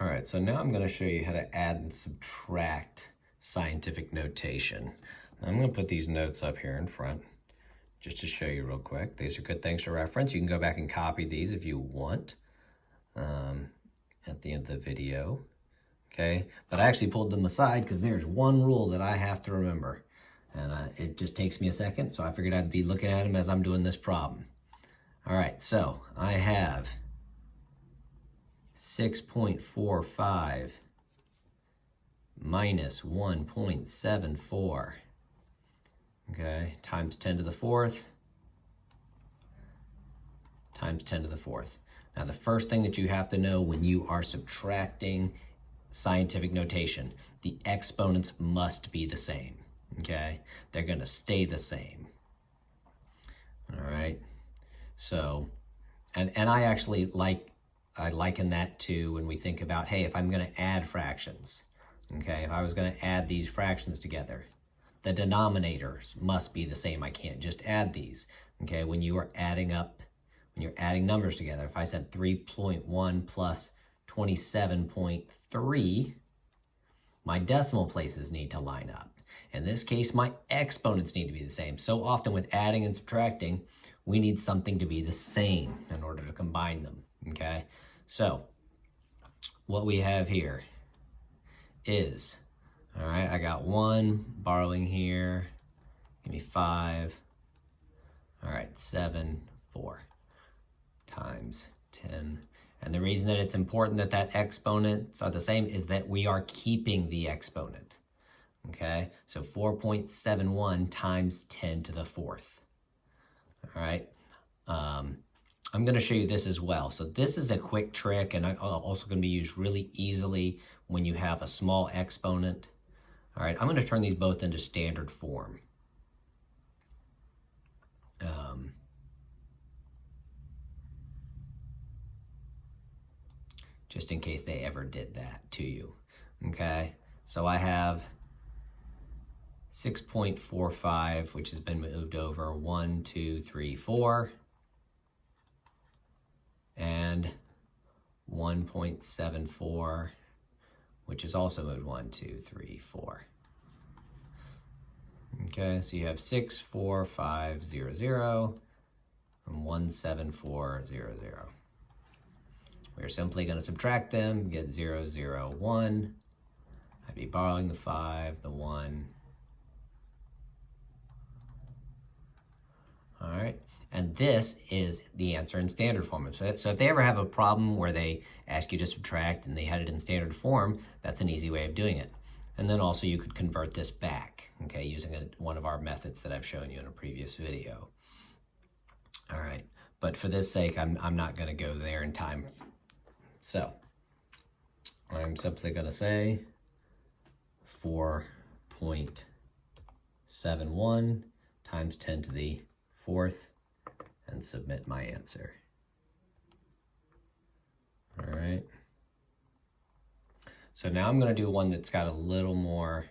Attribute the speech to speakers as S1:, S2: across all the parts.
S1: All right, so now I'm going to show you how to add and subtract scientific notation. I'm going to put these notes up here in front just to show you real quick. These are good things to reference. You can go back and copy these if you want at the end of the video. Okay, but I actually pulled them aside because there's one rule that I have to remember, and it just takes me a second, so I figured I'd be looking at them as I'm doing this problem. All right, so I have 6.45 minus 1.74, okay, times 10 to the fourth times 10 to the fourth. Now, the first thing that you have to know when you are subtracting scientific notation, the exponents must be the same, okay? They're going to stay the same, all right? So, and I actually I liken that to when we think about, hey, if I'm going to add fractions, okay, if I was going to add these fractions together, the denominators must be the same. I can't just add these, okay? When you are adding up, when you're adding numbers together, if I said 3.1 plus 27.3, my decimal places need to line up. In this case, my exponents need to be the same. So often with adding and subtracting, we need something to be the same in order to combine them, okay? So what we have here is, all right, I got 1 borrowing here, give me 5, all right, 7, 4 times 10. And the reason that it's important that that exponents are the same is that we are keeping the exponent, okay? So 4.71 times 10 to the fourth, all right? I'm going to show you this as well. So this is a quick trick, and also going to be used really easily when you have a small exponent. All right, I'm going to turn these both into standard form. Just in case they ever did that to you, okay? So I have 6.45, which has been moved over 1, 2, 3, 4, and 1.74, which is also moved 1, 2, 3, 4. Okay, so you have 6, 4, 5, 0, 0, and 1, 7, 4, 0, 0. We're simply going to subtract them, get 0, 0, 1. I'd be borrowing the 5, the 1. All right, and this is the answer in standard form. So if they ever have a problem where they ask you to subtract and they had it in standard form, that's an easy way of doing it. And then also you could convert this back, okay, using one of our methods that I've shown you in a previous video. All right, but for this sake, I'm not going to go there in time. So I'm simply going to say 4.71 times 10 to the fourth and submit my answer. All right. So now I'm going to do one that's got a little more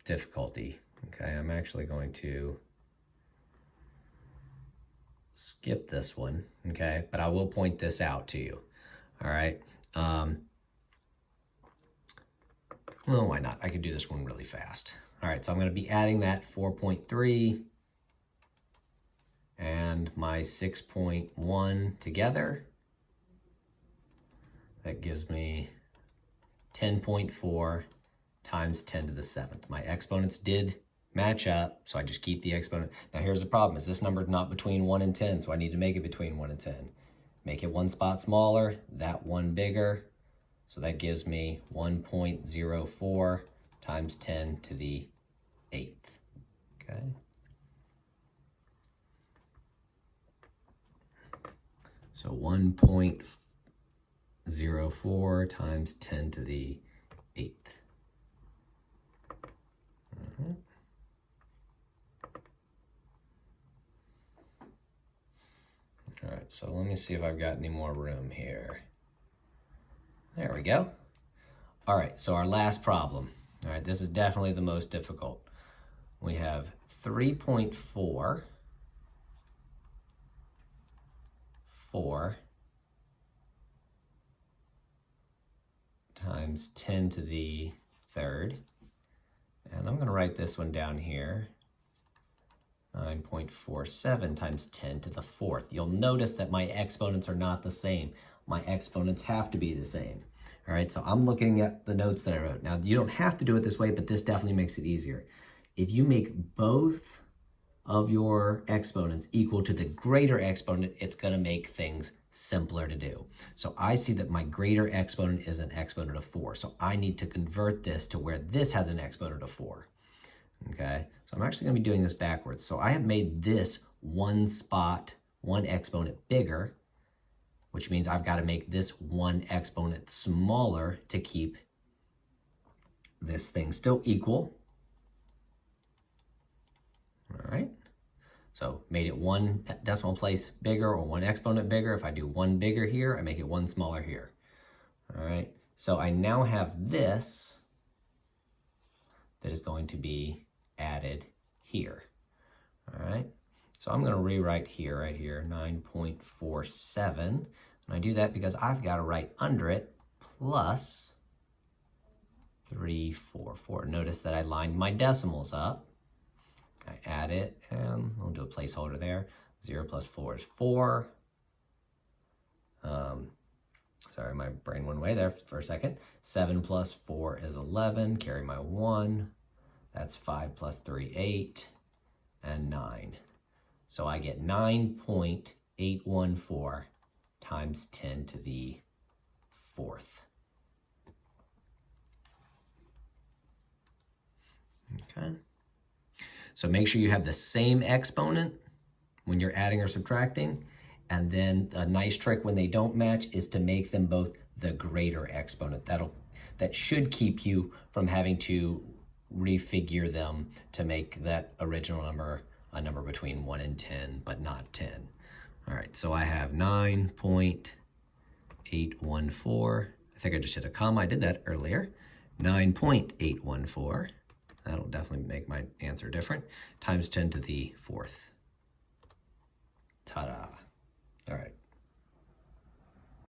S1: difficulty. Okay, I'm actually going to skip this one, okay, but I will point this out to you. All right. Well, why not? I could do this one really fast. All right, so I'm going to be adding that 4.3 and my 6.1 together. That gives me 10.4 times 10 to the 7th. My exponents did match up, so I just keep the exponent. Now here's the problem, is this number is not between 1 and 10, so I need to make it between 1 and 10. Make it one spot smaller, that one bigger, so that gives me 1.04 times 10 to the 8th, okay? So 1.04 times 10 to the 8th. All right, so let me see if I've got any more room here. There we go. All right, so our last problem. All right, this is definitely the most difficult. We have 3.4, 4, times 10 to the third. And I'm going to write this one down here. 9.47 times 10 to the fourth. You'll notice that my exponents are not the same. My exponents have to be the same. All right, so I'm looking at the notes that I wrote. Now, you don't have to do it this way, but this definitely makes it easier. If you make both of your exponents equal to the greater exponent, it's going to make things simpler to do. So I see that my greater exponent is an exponent of 4. So I need to convert this to where this has an exponent of 4. Okay, so I'm actually going to be doing this backwards. So I have made this one exponent bigger, which means I've got to make this one exponent smaller to keep this thing still equal. All right, so made it one decimal place bigger or one exponent bigger. If I do one bigger here, I make it one smaller here. All right, so I now have this that is going to be added here. All right, so I'm going to rewrite here, right here, 9.47. And I do that because I've got to write under it plus 344. Notice that I lined my decimals up. I add it, and we'll do a placeholder there. 0 plus 4 is 4. Sorry, my brain went away there for a second. 7 plus 4 is 11. Carry my 1. That's 5 plus 3, 8, and 9. So I get 9.814 times 10 to the fourth. Okay. So make sure you have the same exponent when you're adding or subtracting. And then a nice trick when they don't match is to make them both the greater exponent. That should keep you from having to refigure them to make that original number a number between 1 and 10, but not 10. All right, so I have 9.814. I think I just hit a comma. I did that earlier. 9.814. That'll definitely make my answer different. Times 10 to the fourth. Ta-da. All right.